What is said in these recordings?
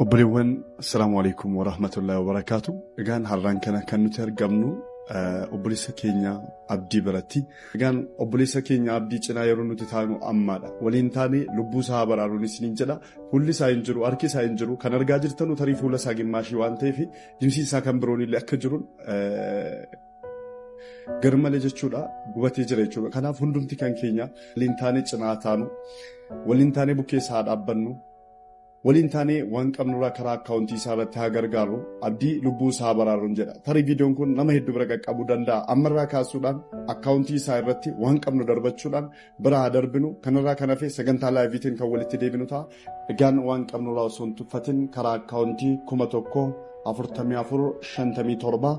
Obboleewwan assalaamu alaykum wa rahmatullahi wa barakaatu. Egaan har'aan kana kan nuti argamnu obboleessa keenya Abdii biratti. Egaan obboleessa keenya Abdii cinaa yeroo nuti taanu ammaadha. Waliin taane lubbuu isaa baraaruun isiniin jedha. Fuulli isaa hin jiru, harki isaa hin jiru. Kan argaa jirtanu tarii fuula isaa gimmaashii waan ta'eef jimsi isaa kan biroon illee akka jiruun garmalee jechuudha. Gubatee jira jechuudha. Kanaaf hundumti kan keenya waliin taane cinaa taanu, waliin taane bukkee isaa dhaabbannu. Waliin taane waan qabnurraa karaa akkaawuntii isaa irratti haa gargaarru. Abdii lubbuu isaa baraaruun jedha. Tarii viidiyoon kun nama hedduu bira qaqqabuu danda'a. Ammarraa kaasuudhaan akkaawuntii isaa irratti waan qabnu darbachuudhaan bira haa darbinu. Kanarraa kan hafe sagantaa laayiviitiin kan walitti deebinu ta'a. Egaan waan qabnurraa osoo hin tuffatin karaa akkaawuntii 114457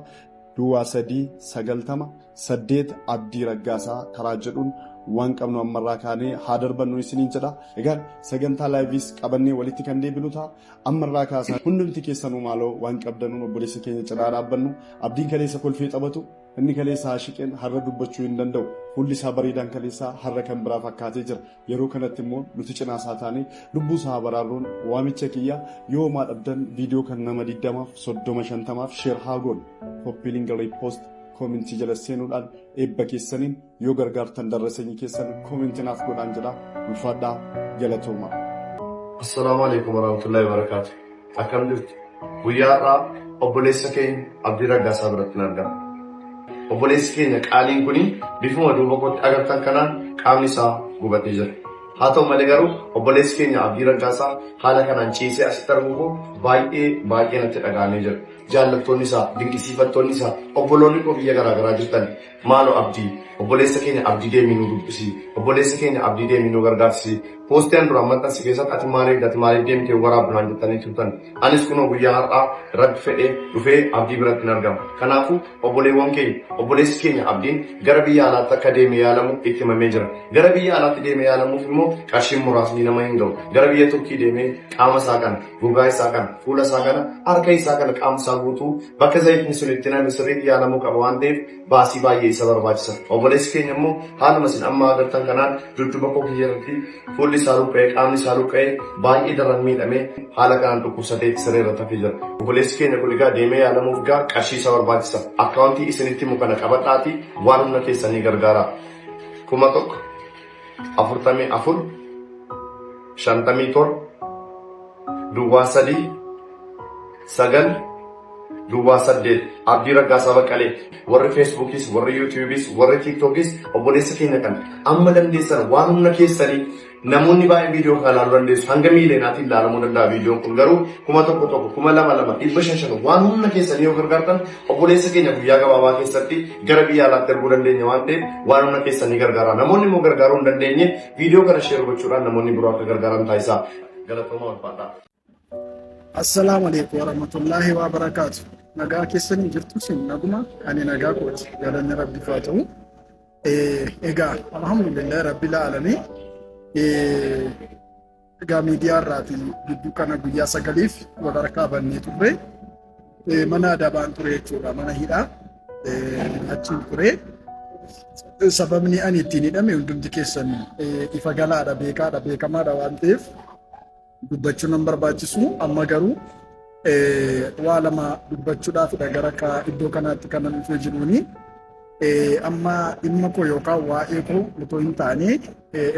Duwwaa 390 8 Abdii Raggaasaa karaa jedhuun waan qabnu ammarraa kaanee haa darbannu isiniin jedha. Egaan sagantaa laayiviis qabannee walitti kan deebinu ta'a. Ammarraa kaasaa hundumti keessanuu maaloo waan qabdanuun obboleessa keenya cinaa dhaabbannu. Abdiin kaleessa kolfee taphatu inni kaleessa haashiqeen har'a dubbachuu hin danda'u. Fuulli isaa bareedaan kaleessaa har'a kan biraa fakkaatee jira. Yeroo kanatti immoo nuti cinaa isaa taanee lubbuu isaa baraaruun waamicha kiyya yoo maa dhabdan viidiyoo kan nama 20 30 50 sheer haa goon poppiiliin garii poost koomintii jala seenuudhaan eebba keessaniin yoo gargaartan darrasanii keessan koomintinaaf godhaan jedha. Ulfaadhaa galatooma. Assalaamu alaykum warahmatullahi wabarakatuh. Akkam jirtu? Guyyaa har'aa obboleessa keenya Abdii Raggaasaa biratti argama. Obboleessi keenya qaaliin kuni bifuma duuba kootti agartan kanaan qaamni isaa gubatee jira. Haa ta'u malee garuu obboleessi keenya Abdii Raggaasaa haala kanaan ciisee asitti arguu baay'ee natti dhaga'amee jira. Jaallattoonni isaa, dinqisiifattoonni isaa, obboloonni koo biyya garaagaraa jirtan maaloo Abdii, obboleessa keenya Abdii deemii nu dubbisi, obboleessa keenya Abdii deemii nu gargaarsi. Poostiin duraan maxxansi keessatti ati maaliif deemtee waraabnaan jettanii turtan. Anis kunoo guyyaa har'aa rabbi fedhee dhufee Abdii biratti argama. Kanaafuu obboleewwan keenya, obboleessi keenya Abdiin gara biyya alaatti akka deemee yaalamu itti himamee jira. Gara biyya alaatti deemee yaalamuuf immoo qarshiin muraasni nama hin ga'u. Gara biyya Turkii deemee qaama isaa kana, gogaa isaa kana, fuula isaa kana, harka isaa kana qaama isaa guutuu bakka zayitni sun itti namni sirriitti yaalamuu qaba waan ta'eef baasii baay'ee isa barbaachisa. Obboleessi keenya immoo haaluma isin amma agartan kanaan dudduuba koo kiyyarratti fuulli isaa luqqa'ee, qaamni isaa luqqa'ee baay'ee daran miidhamee haala kanaan dhukkubsatee siree irratti hafee jira. Obboleessi keenya kun egaa deemee yaalamuuf egaa qarshii isa barbaachisa. Akkaawuntii isinitti himu kana qabadhaatii waan humna keessanii gargaara. 1144 57 Duwwaa 3 Duwwaa 8 Abdii Raggaasaa Baqqalee. Warri Feesbuukis, warri Yuutuubis, warri Tiiktookis obboleessa keenya kan amma dandeessan waan humna keessanii namoonni baay'ee viidiyoo kana ilaaluu dandeessu. Hanga miileenaatiin ilaalamuu danda'a viidiyoon kun garuu 1,100 2,200 500 waan humna keessanii yoo gargaartan obboleessa keenya guyyaa gabaabaa keessatti gara biyya alaatti erguu dandeenya waan ta'eef waan humna keessanii gargaara. Namoonni immoo gargaaruu hin dandeenye viidiyoo kana sheer gochuudhaan namoonni biroo akka gargaaran taasisaa. Galatooma ulfaadhaa. Assalaamu alaykum warahmatullahi wabarakatuh. Nagaa keessanii jirtu sin naguma ani nagaa kooti galanni rabbi faa ta'u. Egaa alhamdulillah rabbil alamin. Egaa miidiyaa irraati gidduu kana guyyaa 9f wal harkaa bannee turre. Mana adabaan ture jechuudha, mana hidhaa achiin ture. Sababni ani ittiin hidhame hundumti keessan ifa galaadha, beekaadha, beekamaadha waan ta'eef dubbachuu nan barbaachisu. Amma garuu waa lama dubbachuudhaaf gara iddoo kanaatti kan dhufee jiruuni. Amma dhimma koo yookaan waa'ee koo otoo hin taane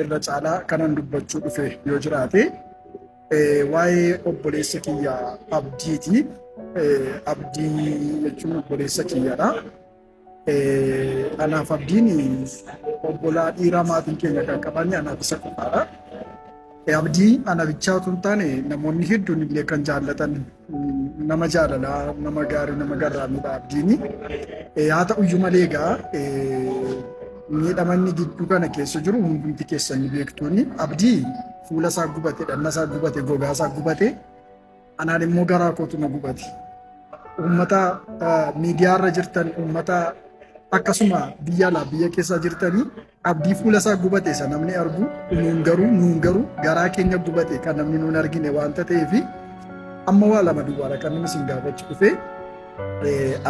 irra caalaa kanan dubbachuu dhufe yoo jiraate waa'ee obboleessa kiyya Abdiiti. Abdii jechuun obboleessa kiyyaadha. Anaaf Abdiin obbolaa dhiiraa maatiin keenya kan qaban anaaf isa qofaadha. Abdii ana bichaa otoo hin taane namoonni hedduun illee kan jaallatan nama jaalalaa, nama gaarii, nama garraamidha Abdiin. Haa ta'uyyuu malee egaa miidhamanni gidduu kana keessa jiru hundumti keessan ni beektuuni. Abdii fuula isaa gubate, dhanna isaa gubate, gogaa isaa gubate, anaan immoo garaa kootu na gubate. Uummata miidiyaarra jirtan, uummata akkasuma biyya alaa biyya keessa jirtanii Abdii fuula isaa gubate isa namni argu, nuun garuu garaa keenya gubate kan namni nuun argine waanta ta'eef amma waa lama duwwaadha kan namni isin gaafachuu dhufe.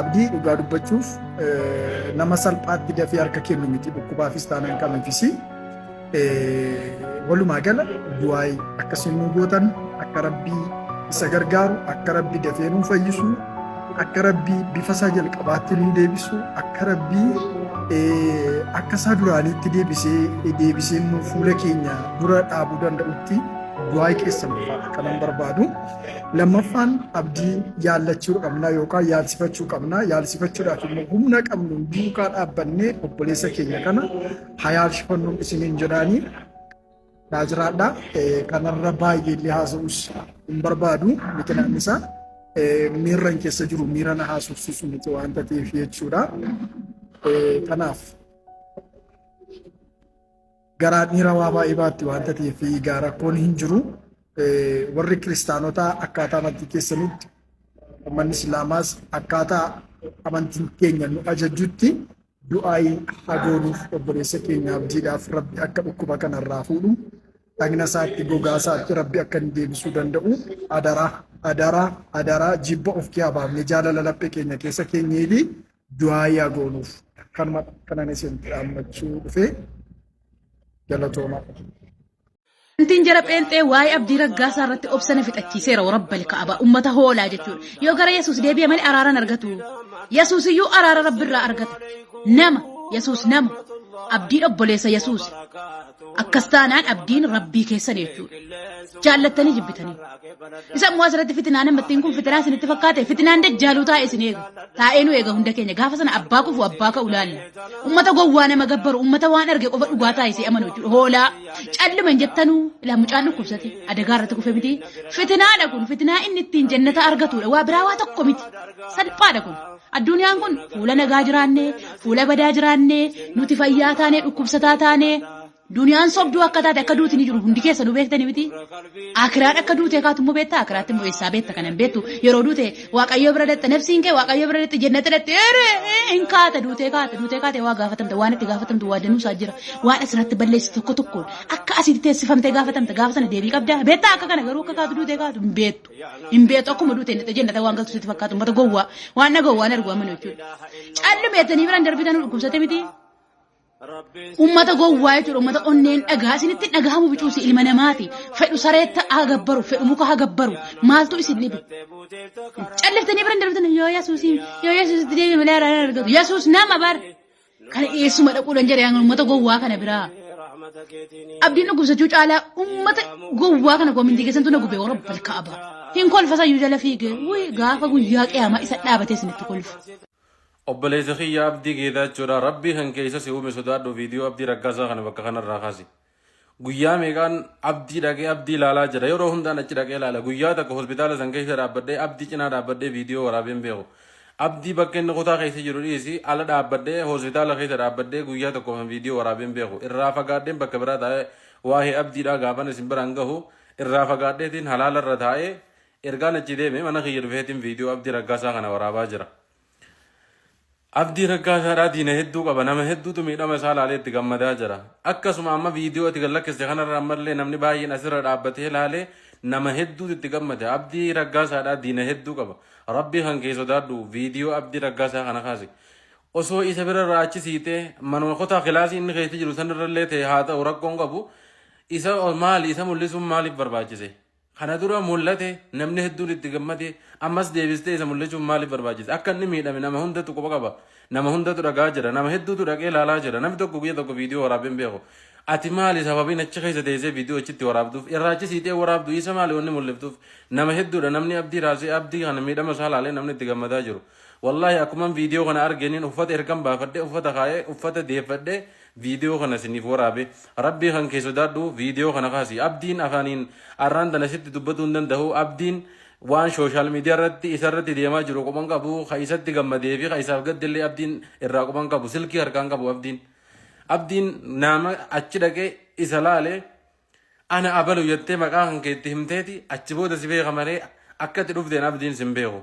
Abdii dhugaa dubbachuuf nama salphaatti dafee harka kennu miti, dhukkubaafis taanaan kamiifis walumaa gala du'aa akkasiin nu gootan akka rabbii isa gargaaru akka Rabbi dafee nuu fayyisu akka Rabbi bifa isaa jalqabaatti nuu deebisu akka Rabbi akka isaa duraaniitti deebisee nuu fuula keenya dura dhaabuu danda'utti du'aa keessan kanan barbaadu. Lammaffaan abdii yaallachuu qabna yookaan yaalsifachuu qabna. Yaalsifachuudhaaf immoo humna qabnu duukaa dhaabbannee obboleessa keenya kana haa yaalsifannu isiniin jedhaanii jiraadha. Kanarra baay'ee illee haasa'us hin barbaadu. Biqilaan isaa miirran keessa jiru miira na haasofsiisu miti waanta ta'eef jechuudha. Kanaaf garaa dhiira waa baay'ee baatti waanta ta'eef egaa rakkoon hin jiru. Warri kiristaanotaa akkaataa amantii keessanitti uummanni islaamaas akkaataa amantiin keenya nu ajajutti du'aa hagoonuuf obboleessa keenya abdiidhaaf Rabbi akka dhukkuba kanarraa fuudhu dhagna isaatti gogaa isaatti Rabbi akka inni deebisuu danda'u adaraa jibba of kee baafnee jaalala laphee keenya keessa keenyeefi du'aa hagoonuuf kanan isin dhaammachuu dhufee galatooma. Antiin jara pheenxee waa'ee abdii raggaasaa irratti obsana fixachiiseera warabbal ka'aba ummata hoolaa jechuudha. Yoo gara Yesuus deebi'e malee araaran argatu. Yesuus iyyuu araara Rabbiirraa argata. Yesuus nama abdiin obboleessa Yesuus. Akkas taanaan abdiin Rabbii keessan jechuudha. Jaallattanii jibbitanii. Isa immoo asirratti fitinaan amattiin kun fitinaa isinitti fakkaate fitinaan dajjaaluu taa'e isin eega. Taa'ee nu eega hunda keenya gaafa sana abbaa kufu abbaa ka'u laalla. Ummata gowwaa nama gabbaru ummata waan arge qofa dhugaa taa'e si amanu jechuudha. Hoolaa calliman jettanuu ilaa mucaan dhukkubsate adagaa irratti kufe miti. Fitinaadha kun fitinaa inni ittiin jannata argatudha. Waa biraa waa tokko miti. Salphaadha kun. Addunyaan kun fuula nagaa jiraannee fuula badaa jiraannee nuti fayyaa taanee dhukkubsataa taanee duniyaan sobduu akka taate akka duuti ni jiru hundi keessa nu beektanii miti. Akiraan akka duute kaatu immoo beektaa akiraatti immoo eessaa beekta kanan beektu yeroo duute waaqayyoo bira dhaqxe nafsiin kee waaqayyoo bira dhaqxe jannata dhaqxe hin kaate duutee kaate waa gaafatamte waan itti gaafatamtu waa danuusaa jira waan asirratti balleessi tokko tokkoon akka asitti teessifamtee gaafatamte gaafa sana deebii qabdaa beektaa akka kana garuu akka kaatu duutee kaatu hin beektu akkuma duute jannata waan galtu sitti fakkaatu ummata gowwaa waan dhaga'u waan argu amanu jechuudha. Callumeettanii biraan darbitan dhukkubsate miti. Ummata gowwaa jechuudha ummata onneen dhagaa isinitti dhagahamu bicuusi ilma namaati fedhu sareetta haa gabbaru fedhu muka haa gabbaru maaltu isin dhibe calliftanii biraan darbitan yoo Yesuusitti deebi'e malee araara argatu Yesuus nama bar kana eessuma dhaquudhaan jedhe ummata gowwaa kana biraa abdiin dhukkubsachuu caalaa ummata gowwaa kana goomintii keessantu na gubee warra balkaaba hin kolfasayyuu jala fiige gaafa guyyaa qiyaamaa isa dhaabatee isinitti kolfa. Obboleessa kiyya abdii geedaachuudha rabbii kan keessa si uume sodaadhu viidiyoo abdii raggaasaa kana bakka kanarraa kaasi. Guyyaa meeqaan abdii dhaqee abdii ilaalaa jira yeroo hundaan achi dhaqee ilaala guyyaa takka hospitaala san keessa dhaabbadhee abdii cinaa dhaabbadhee viidiyoo waraabeen beeku. Abdii bakka inni kutaa keessa jiru dhiisi ala dhaabbadhee hospitaala keessa dhaabbadhee guyyaa tokko viidiyoo waraabeen beeku. Irraa fagaadheen bakka biraa taa'ee waa'ee abdiidhaa gaafan isin biraan gahu irraa fagaadheetiin halaalarra taa'ee ergaan achi deeme mana kiyya dhufeetiin viidiyoo abdii raggaasaa kana waraabaa jira. Abdii raggaasaadhaa diina hedduu qaba nama hedduutu miidhama isaa laalee itti gammadaa jira. Akkasuma amma viidiyoo itti gallakkiste kanarra ammallee namni baay'een asirra dhaabbatee laalee nama hedduutu itti gammada. Abdii raggaasaadhaa diina hedduu qaba. Rabbii kan kee sodaadhu viidiyoo abdii raggaasaa kana kaase. Osoo isa birarraa achi siitee manuma kutaa kilaasii inni keessa jiru sanarrallee ta'e haa ta'u rakkoon qabu isa maali isa mul'isuun maaliif barbaachise? Kana dura mul'ate namni hedduun itti gammade ammas deebistee isa mul'achuun maaliif barbaachise? Akka inni miidhame nama hundatu quba qaba. Nama hundatu dhagaa jira. Nama hedduutu dhaqee ilaalaa jira. Namni tokko guyyaa tokko viidiyoo waraabeen beeku. Ati maali sababiin achi keessa teessee viidiyoo achitti waraabduuf irraa achi siitee waraabdu isa maali wanni mul'iftuuf nama hedduudha namni abdii raasee abdii kana miidhama isaa laalee namni itti gammadaa jiru. Wallahi akkuma viidiyoo kana arginiin uffata ergan baafadhee uffata kaayee uffata deeffadhee viidiyoo kana siniif waraabe rabbii kan kee sodaadhu viidiyoo kana kaasi abdiin afaaniin arraan dana sitti dubbatuu hin danda'u abdiin waan sooshaal miidiyaa irratti isarratti deemaa jiru quban qabu ka isatti gammadee fi ka isaaf gaddillee abdiin irraa quban qabu silkii harkaan qabu abdiin nama achi dhaqee isa laale ana abalu jettee maqaa kan keetti himteeti achi booda si beeka malee akka itti dhufteen abdiin sin beeku.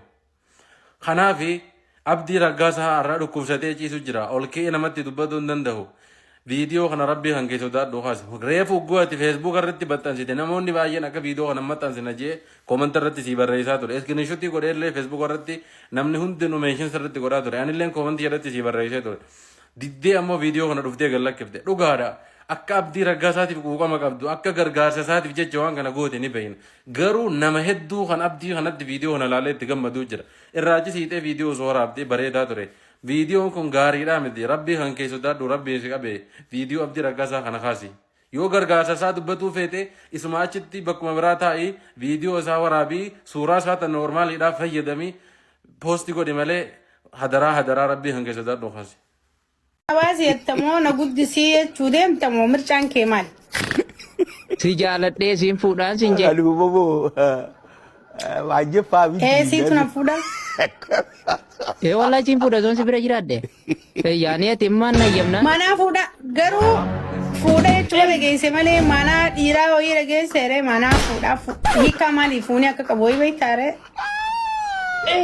Kanaafi abdii raggaasaa har'a dhukkubsatee ciisu jira ol ka'ee namatti dubbatuu hin danda'u. Viidiyoo kana rabbii kan keessa sodaadhu kaase. Reefu uggootti feesbuuk irratti maxxansite namoonni baay'een akka viidiyoo kana maxxansina jee koomanta irratti sii barreessaa ture. Iskiriinshotii godheellee feesbuuk irratti namni hundinuu meeshinsa irratti godhaa ture. Anillee koomantii irratti sii barreessee ture. Diddee ammoo viidiyoo kana dhuftee gallakkifte. Dhugaadha. akka abdii raggaasaatiif quuqama qabdu akka gargaarsa isaatiif jecha waan kana goote ni beeyna garuu nama hedduu kan abdii kanatti viidiyoo kana ilaalee itti gammaduu jira irraachi siitee viidiyoo soo waraabdee bareedaa ture viidiyoon kun gaariidhaa miti rabbii kan keessa daadhu rabbii si qabe viidiyoo abdii raggaasaa kana kaasi yoo gargaarsa isaa dubbatuu feete isuma achitti bakkuma biraa taa'ii viidiyoo isaa waraabii suuraa isaa tan noormaaliidhaaf fayyadamii poostii godhi malee hadaraa rabbii kan keessa daadhu kaasi. Hawaasi yettamoo na guddisii jechuu deemtamoo mircaan kee maali? Si jaaladhee siin fuudhaan siin jedhe. Siitu na fuudha? Wallahi siin fuudha zoon si bira jiraadde. Yaani ati immaan na yemna. Mana fuudha garuu fuudha jechuudha dhageesse malee mana dhiiraa wayii dhageesseere mana fuudha hiika maali fuuni akka qabu wayii beektaare.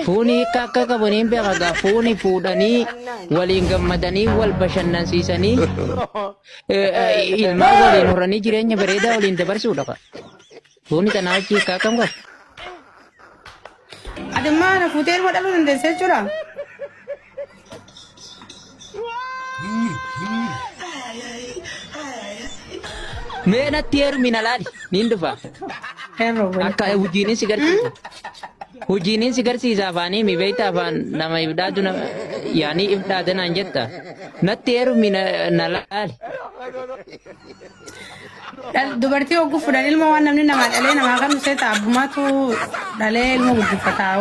Fuuni akka qabaniin beekagaa fuuni fuudhanii waliin gammadanii wal bashannansiisanii ilmaa waliin horanii jireenya bareedaa waliin dabarsuudha. Fuuni tanaa achi akkam qabu. Adammaa na fuutee ilma dhaluu dandeessee jechuudha. Mee natti heerumi na laali niin dhufa. Akka hojiin si garsiisa. Hojiin si garsiisa afaanii mi beekta afaan nama ibdaatu yaani ibdaate naan jetta. Natti heerumi na laali. Dubartii hogguu fuudhan ilma waan namni namaa dhalee namaa kan dhufee taa'abbumaatu dhalee ilma guddifataa.